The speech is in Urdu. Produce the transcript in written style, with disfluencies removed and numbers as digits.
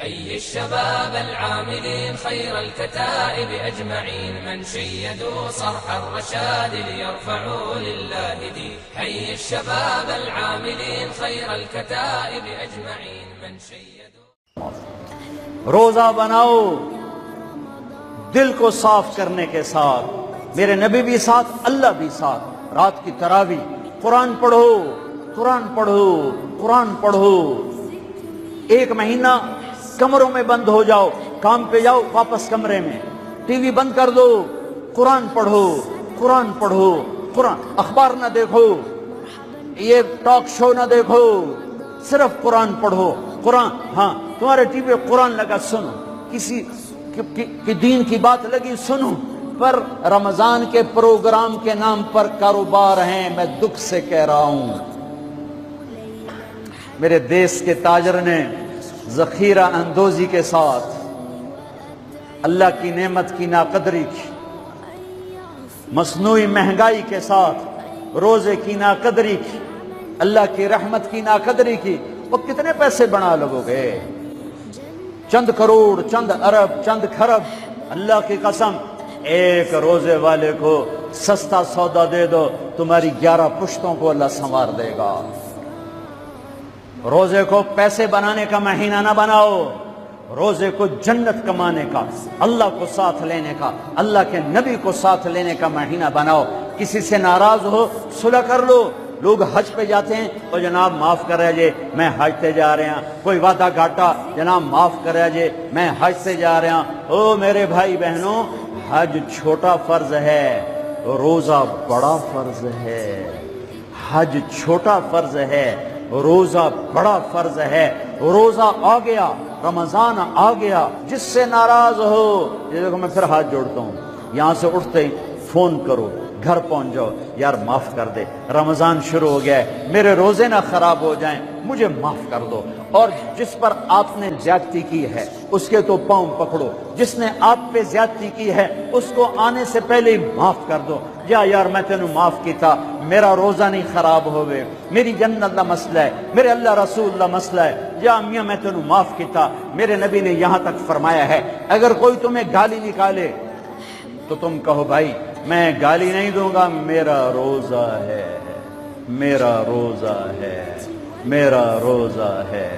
حي الشباب العاملين خير الكتائب أجمعين من شيدوا صرح الرشاد ليرفعوا لله دين. حي الشباب العاملين خير الكتائب أجمعين من شيدوا. روزہ بناؤ دل کو صاف کرنے کے ساتھ، میرے نبی بھی ساتھ، اللہ بھی ساتھ. رات کی تراویح، قرآن پڑھو، قرآن پڑھو، قرآن پڑھو. ایک مہینہ کمروں میں بند ہو جاؤ، کام پہ جاؤ واپس کمرے میں، ٹی وی بند کر دو، قرآن پڑھو، قرآن پڑھو، قرآن. اخبار نہ دیکھو، یہ ٹاک شو نہ دیکھو، صرف قرآن پڑھو. قرآن، ہاں تمہارے ٹی وی قرآن لگا سنو، کسی کی دین کی بات لگی سنو. پر رمضان کے پروگرام کے نام پر کاروبار ہیں، میں دکھ سے کہہ رہا ہوں. میرے دیس کے تاجر نے ذخیرہ اندوزی کے ساتھ اللہ کی نعمت کی ناقدری کی، مصنوعی مہنگائی کے ساتھ روزے کی ناقدری کی، اللہ کی رحمت کی ناقدری کی. وہ کتنے پیسے بنا لگو گے؟ چند کروڑ، چند ارب، چند کھرب. اللہ کی قسم، ایک روزے والے کو سستا سودا دے دو، تمہاری 11 پشتوں کو اللہ سنوار دے گا. روزے کو پیسے بنانے کا مہینہ نہ بناؤ، روزے کو جنت کمانے کا، اللہ کو ساتھ لینے کا، اللہ کے نبی کو ساتھ لینے کا مہینہ بناؤ. کسی سے ناراض ہو صلح کر لو. لوگ حج پہ جاتے ہیں، تو جناب معاف کر رہے جے میں حج تے جا رہے ہیں. کوئی وعدہ گھاٹا، جناب معاف کر رہے جے میں حج تے جا رہے ہیں. او میرے بھائی بہنوں، حج چھوٹا فرض ہے، روزہ بڑا فرض ہے. حج چھوٹا فرض ہے، روزہ بڑا فرض ہے. روزہ آ گیا، رمضان آ گیا، جس سے ناراض ہو، یہ دیکھو میں پھر ہاتھ جوڑتا ہوں، یہاں سے اٹھتے ہی فون کرو، گھر پہنچ جاؤ، یار معاف کر دے، رمضان شروع ہو گیا ہے، میرے روزے نہ خراب ہو جائیں، مجھے معاف کر دو. اور جس پر آپ نے زیادتی کی ہے اس کے تو پاؤں پکڑو، جس نے آپ پہ زیادتی کی ہے اس کو آنے سے پہلے ہی معاف کر دو. یا یار میں تینوں معاف کیتا، میرا روزہ نہیں خراب ہوئے، میری جنت دا مسئلہ ہے، میرے اللہ رسول دا مسئلہ ہے. یا میاں میں تینوں معاف کیتا. میرے نبی نے یہاں تک فرمایا ہے اگر کوئی تمہیں گالی نکالے تو تم کہو بھائی میں گالی نہیں دوں گا، میرا روزہ ہے، میرا روزہ ہے، میرا روزہ ہے.